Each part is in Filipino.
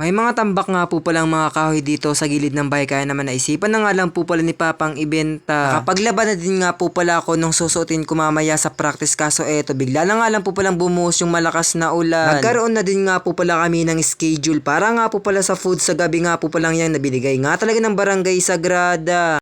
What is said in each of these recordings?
May mga tambak nga po palang mga kahoy dito sa gilid ng bahay, kaya naman naisipan na nga lang po pala ni Papang ibenta. Nakapaglaban na din nga po pala ako nung susuotin ko mamaya sa practice, kaso eto bigla na nga lang po palang bumuhos yung malakas na ulan. Nagkaroon na din nga po pala kami ng schedule para nga po pala sa food sa gabi nga po palang yan na binigay nga talaga ng Barangay Sagrada.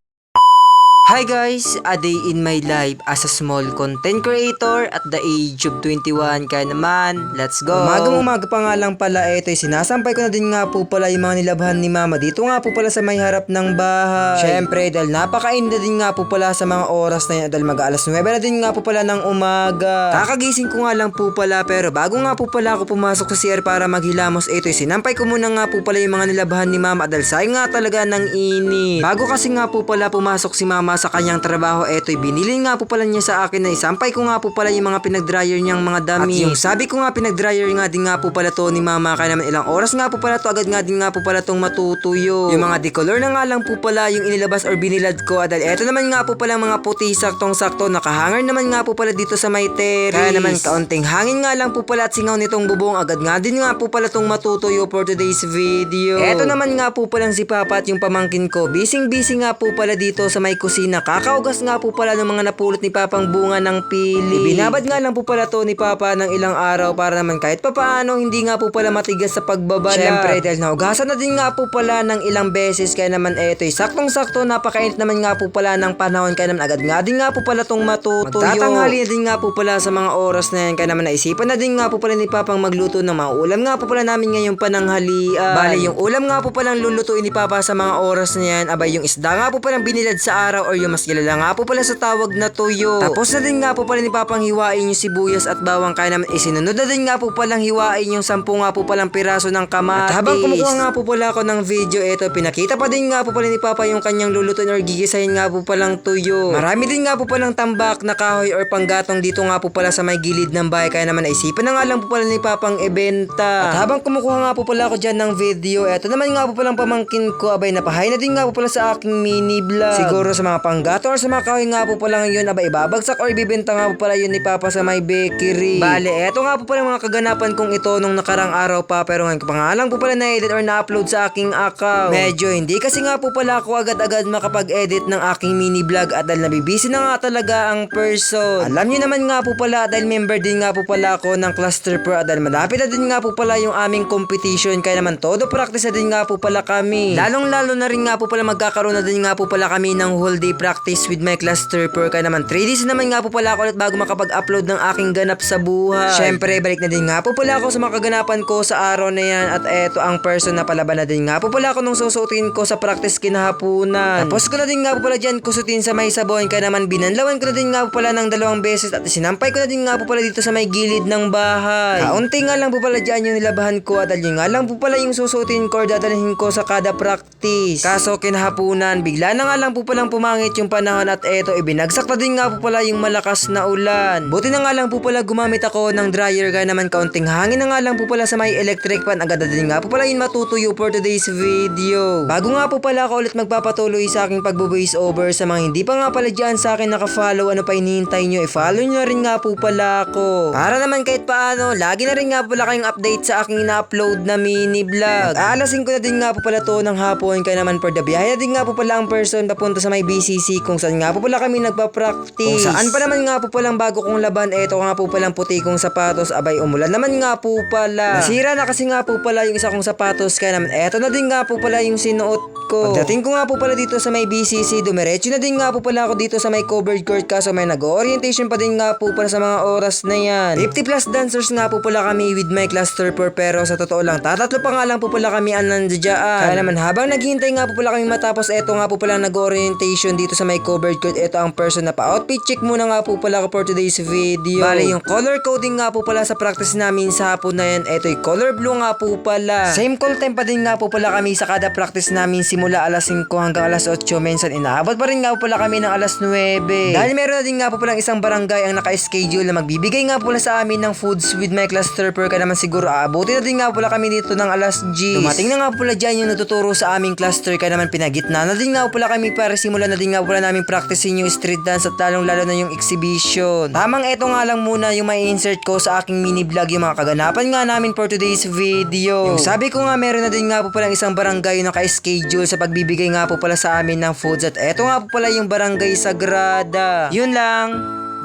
Hi guys! A day in my life as a small content creator at the age of 21. Kaya naman, let's go! Umaga pa nga lang pala ito, sinasampay ko na din nga po pala yung mga nilabhan ni Mama dito nga po pala sa may harap ng bahay. Syempre, dahil napakain na din nga po pala sa mga oras na yan, dahil mag-alas 9 na din nga po pala ng umaga. Kakagising ko nga lang po pala, pero bago nga po pala ako pumasok sa CR para maghilamos ito, sinampay ko muna nga po pala yung mga nilabhan ni Mama dahil sayang nga talaga ng init. Bago kasi nga po pala pumasok si Mama sa kanyang trabaho, eto'y binili nga po pala niya sa akin na isampay ko nga po pala yung mga pinag-dryer niyang mga damit. At yung sabi ko nga pinag-dryer nga din nga po pala to ni Mama, kaya naman ilang oras nga po pala to, agad nga din nga po pala tong matutuyo. Yung mga decolor na nga lang po pala yung inilabas or binilad ko, dahil eto naman nga po pala mga puti saktong sakto, nakahanger naman nga po pala dito sa may terrace. Kaya naman kaunting hangin nga lang po pala at singaw nitong bubong, agad nga din nga po pala tong matutuyo for today's video. Eto naman nga po palang si Papa at yung pamangkin ko, busy nga po pala dito sa may kusina, kakaugas nga po pala ng mga napulot ni Papang bunga ng pili. Binabad nga lang po pala to ni Papa ng ilang araw para naman kahit papaano hindi nga po pala matigas sa pagbabala. Syempre dahil naugasan na din nga po pala ng ilang beses, kaya naman eto'y saktong sakto, napakainit naman nga po pala ng panahon, kaya naman agad nga din nga po pala tong matutuyo. Magtatanghali na din nga po pala sa mga oras na yan, kaya naman naisipan na din nga po pala ni Papang magluto ng mga ulam nga po pala namin ngayong pananghalian. Bale yung ulam nga po palang lulutuin ni Papa sa mga oras na yan, abay yung isda nga po palang binilad sa araw or yung mas kilala nga po pala sa tawag na tuyo. Tapos na din nga po pala ni Papang hiwain yung sibuyas at bawang, kaya naman isinunod na din nga po palang hiwain yung 10 nga po palang piraso ng kamatis. At habang kumukuha nga po pala ako ng video, eto pinakita pa din nga po pala ni Papa yung kanyang lulutuin or gigisahin nga po palang tuyo. Marami din nga po palang tambak na kahoy or panggatong dito nga po pala sa may gilid ng bahay, kaya naman naisipan na nga lang po pala ni Papang ibenta. At habang kumukuha nga po pala ako dyan ng video, eto naman nga po palang pamangkin ko, abay napahay na din nga po pala sa aking mini vlog. Siguro sa mga panggatong or sa mga kahoy nga po pala ngayon, abay ibabagsak or ibibenta nga po pala yun ni Papa sa may bakery. Bale, eto nga po pala mga kaganapan kong ito nung nakarang araw pa, pero ngayon ko pa nga lang po pala na-edit or na-upload sa aking account. Medyo hindi kasi nga po pala ako agad-agad makapag-edit ng aking mini vlog at dahil nabibisi na nga talaga ang person. Alam niyo naman nga po pala dahil member din nga po pala ako ng Cluster Pro at dahil malapit na din nga po pala yung aming competition, kaya naman todo practice na din nga po pala kami. Lalong-lalo na rin nga po pala magkakaroon na din nga po pala kami ng whole day practice with my Cluster Pro, kaya naman 3 days naman nga po pala ako ulit bago makapag-upload ng aking ganap sa buhay. Syempre, balik na din nga po pala ako sa mga kaganapan ko sa araw na yan at eto ang person na palaban na din nga po pala ako nung susutin ko sa practice kinahapunan. Tapos ko na din nga po pala dyan kusutin sa may sabon, kaya naman binanlawan ko na din nga po pala ng 2 beses at sinampay ko na din nga po pala dito sa may gilid ng bahay. Kaunti nga lang po pala dyan yung nilabahan ko at yun nga lang po pala yung susutin ko or dadalhin ko sa kada practice. Kaso kinahapunan, bigla na nga lang po palang pumangit yung panahon at eto ibinagsak na din nga po pala yung malakas na ulan. Buti na nga lang po pala gumamit ako ng dryer, kaya naman kaunting hangin na nga lang po pala sa may electric fan, agad na din nga po pala yung matutuyo for today's video. Bago nga po pala ako ulit magpapatuloy sa aking pag-voice over, sa mga hindi pa nga pala dyan sa akin naka-follow, ano pa hinihintay nyo, i-follow nyo na rin nga po pala ako. Para naman kahit paano, lagi na rin nga po pala kayong update sa aking ina-upload na mini vlog. Aalasin ko na din nga po pala to ng hapon, kaya naman for the biyahe na din nga po pala ang person papunta sa may BCC kung saan nga po pala kami nagpa-practice. Kung saan pa naman nga po palang bago kong laban, eto nga po palang puti kong sapatos, abay umulan naman nga po pala. Nasira na kasi nga po pala yung isa kong sapatos, kaya naman eto na din nga po pala yung sinuot ko. Pagdating ko nga po pala dito sa may BCC, dumiretso na din nga po pala ako dito sa may covered court, kaso may nag-orientation pa din nga po pala sa mga oras na yan. 50 plus dancers nga po pala kami with my Cluster Pro, pero sa totoo lang tatatlo pa nga lang po pala kami ang nandiyan. Kaya naman habang naghihintay nga po pala kami matapos, eto nga po pala nag-orientation dito sa may covered court, eto ang person na pa-outfit check muna nga po pala ako for today's video. Bale yung color coding nga po pala sa practice namin sa hapon na yan, eto yung color blue nga po pala. Same call time pa din nga po pala kami sa kada practice namin simula alas 5 hanggang alas 8, minsan inaabot pa rin nga po pala kami ng alas 9. Dahil meron na din nga po palang isang barangay ang naka-schedule na magbibigay nga po pala sa amin ng foods with my Cluster Pro, kaya naman siguro aabutin na din nga po pala kami dito ng alas 10. Dumating na nga po pala dyan yung natuturo sa aming cluster, kaya naman pinagitna na din nga po pala kami para simulan na din din nga po pala namin practicein yung street dance at lalong lalo na yung exhibition. Tamang eto nga lang muna yung may insert ko sa aking mini vlog yung mga kaganapan nga namin for today's video. Yung sabi ko nga meron na din nga po pala isang barangay na ka-schedule sa pagbibigay nga po pala sa amin ng foods at eto nga po pala yung Barangay Sagrada. Yun lang.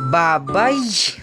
Bye-bye!